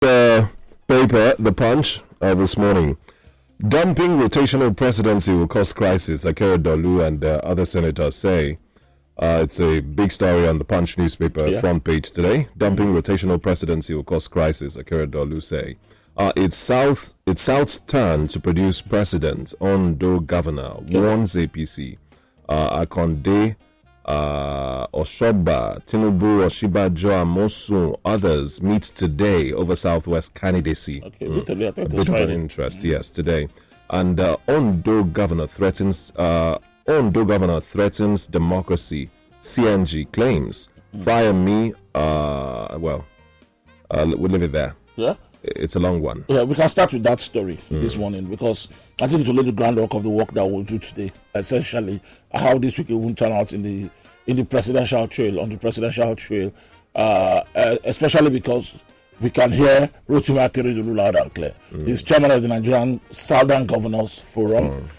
Paper, The Punch, this morning. Dumping rotational presidency will cause crisis, Akere Dolu and other senators say. It's a big story on the Punch newspaper front page today. Dumping rotational presidency will cause crisis, Akere Dolu say. It's South's turn to produce president. Ondo governor warns APC. Akonde, Oshoba, Tinubu, Oshibajo, Amosu, others meet today over Southwest candidacy. Okay, is it today? I think A bit of an interest, yes, today. And Ondo governor threatens democracy. CNG claims. Fire me. We'll leave it there. Yeah. It's a long one. Yeah, we can start with that story this morning because I think it will lay the groundwork of the work that we'll do today. Essentially, how this week will even turn out in the presidential trail, on the presidential trail, especially because we can hear Rotimi Akeredolu loud and clear. He's chairman of the Nigerian Southern Governors Forum.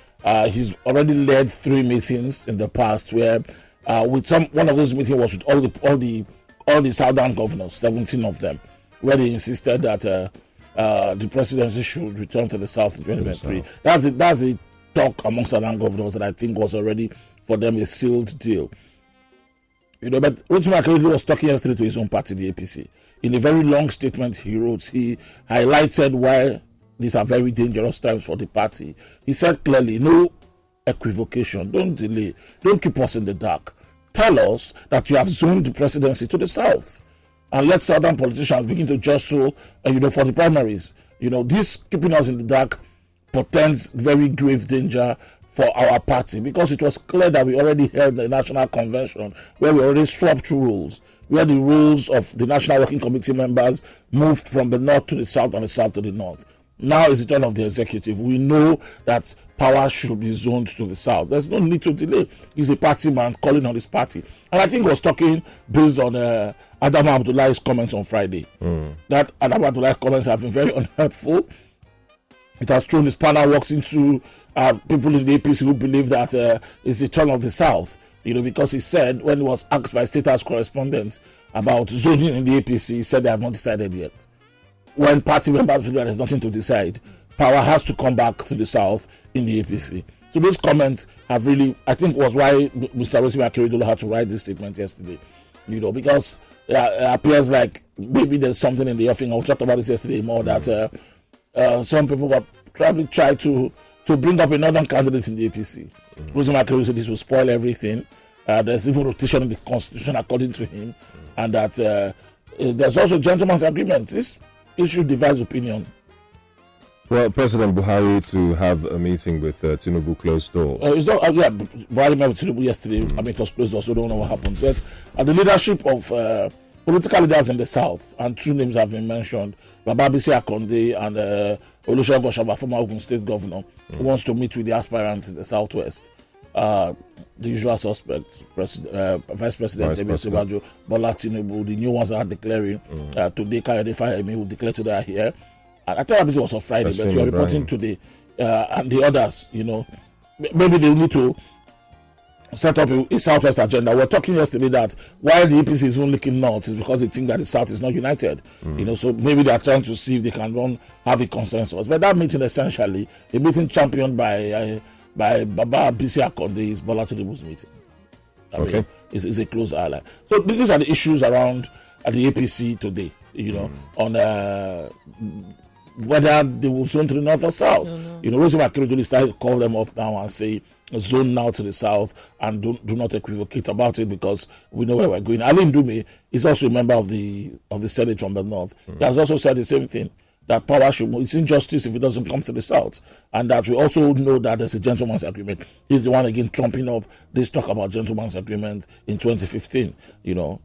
He's already led 3 meetings in the past where one of those meetings was with all the Southern governors, 17 of them, where they insisted that the presidency should return to the South in 2023. That's a talk among Southern governors that I think was already for them a sealed deal. But Rotimi Akeredolu was talking yesterday to his own party, the APC. In a very long statement he wrote, he highlighted why these are very dangerous times for the party. He said clearly, no equivocation, don't delay, don't keep us in the dark. Tell us that you have zoned the presidency to the South. And let Southern politicians begin to jostle, for the primaries. This keeping us in the dark portends very grave danger for our party because it was clear that we already held the National Convention where we already swapped rules, where the rules of the National Working Committee members moved from the North to the South and the South to the North. Now is the turn of the executive. We know that power should be zoned to the South. There's no need to delay. He's a party man calling on his party. And I think he was talking based on Adam Abdullahi's comments on Friday. That Adam Abdullahi's comments have been very unhelpful. It has thrown his panel works into people in the APC who believe that it's the turn of the South. Because he said, when he was asked by State House correspondents about zoning in the APC, he said they have not decided yet. When party members believe there's nothing to decide, power has to come back to the South in the APC. So those comments have really, I think, was why Mr. Rotimi Akeredolu had to write this statement yesterday. Because it appears like maybe there's something in the offing. I talked about this yesterday more that some people will probably try to bring up a northern candidate in the APC. Rotimi Akeredolu said this will spoil everything. There's even rotation in the constitution according to him, and that there's also gentleman's agreement. This issue divides opinion. Well, President Buhari to have a meeting with Tinubu closed door. Buhari met with Tinubu yesterday. It was closed door, so don't know what happens yet. The leadership of political leaders in the South, and 2 names have been mentioned, Bababisi Akonde and Olusegun Oshaba, former Ogun State governor, who wants to meet with the aspirants in the Southwest. The usual suspects, Vice President Obasanjo, Bola Tinubu, the new ones that are declaring today, Kayode Fayemi, who declared today are here. And I thought it was on Friday, but you are reporting today. And the others, maybe they need to set up a Southwest agenda. We were talking yesterday that while the APC is only looking north, it's because they think that the South is not united. So maybe they are trying to see if they can have a consensus. But that meeting, essentially, a meeting championed by Baba Bisi Akonde, is Bola Tinubu's meeting. Is a close ally. So these are the issues around the APC today, on whether they will zone to the north or south. Rotimi Akeredolu started to call them up now and say, zone now to the south and do not equivocate about it because we know where we're going. Ali Ndume is also a member of the Senate from the north. He has also said the same thing, that power should move. It's injustice if it doesn't come to the south. And that we also know that there's a gentleman's agreement. He's the one again trumping up this talk about gentleman's agreement in 2015.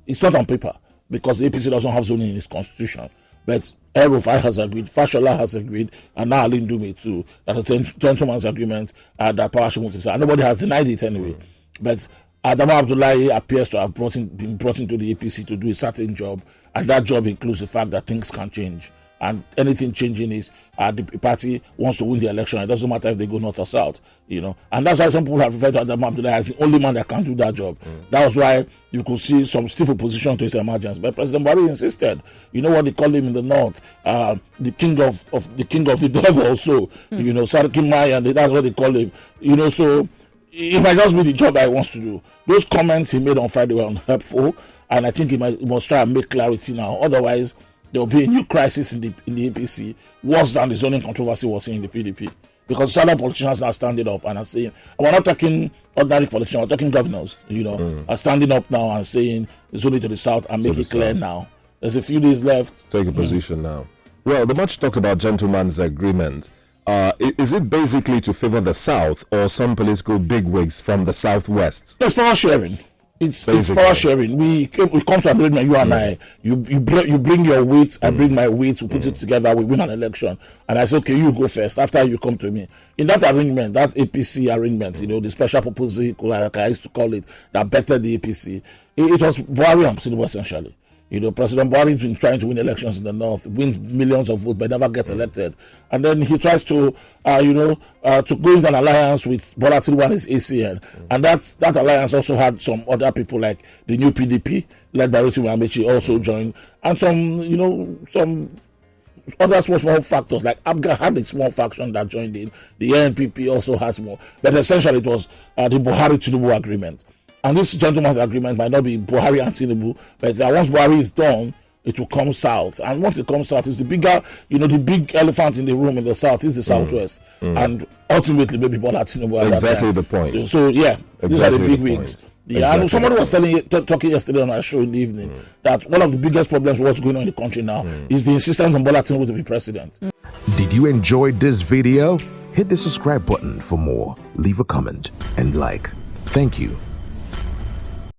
It's not on paper because the APC doesn't have zoning in its constitution. But El-Rufai has agreed, Fashola has agreed, and now Ali Ndume too, that a gentleman's agreement that power should move to the south. And nobody has denied it anyway. But Adamu Abdullahi appears to have been brought into the APC to do a certain job, and that job includes the fact that things can change. and anything changing is the party wants to win the election. It doesn't matter if they go north or south, and that's why some people have referred to Adamu Abdullahi as the only man that can do that job. That was why you could see some stiff opposition to his emergence, but President Buhari insisted. You know what they call him in the north, the king of the devil, also, Sarki Mai, and that's what they call him, so it might just be the job that he wants to do. Those comments he made on Friday were unhelpful, and I think he must try and make clarity now. Otherwise, there will be a new crisis in the APC, worse than the zoning controversy was in the PDP. Because southern politicians are standing up and are saying, and we're not talking ordinary politicians, we're talking governors, are standing up now and saying it's only to the south and make it clear now. There's a few days left. Take a position now. Well, the much talked about gentleman's agreement. Is it basically to favor the South or some political bigwigs from the Southwest? It's power sharing. It's power sharing. We come to agreement, you and I. You bring your weight, I bring my weight. We put it together. We win an election, and I say, okay, you go first. After you come to me. In that arrangement, that APC arrangement, the special purpose vehicle, like I used to call it, that bettered the APC. It was Buhari and Tinubu essentially. President Buhari has been trying to win elections in the north, wins millions of votes, but never gets elected. And then he tries to, to go into an alliance with Bola Tinubu and his ACN. And that alliance also had some other people like the new PDP, led by Rotimi Amaechi, also joined, and some other small factors, like ABGA had a small faction that joined in. The NPP also has more. But essentially it was the Buhari-Tinubu agreement. And this gentleman's agreement might not be Buhari and Tinubu, but once Buhari is done, it will come south. And once it comes south, it's the bigger, the big elephant in the room in the south is the southwest. And ultimately, maybe Bola Tinubu at exactly that time. The point. So yeah, exactly these are the big wigs. Yeah, exactly. and somebody was talking yesterday on our show in the evening that one of the biggest problems with what's going on in the country now is the insistence on Bola Tinubu to be president. Did you enjoy this video? Hit the subscribe button for more. Leave a comment and like. Thank you.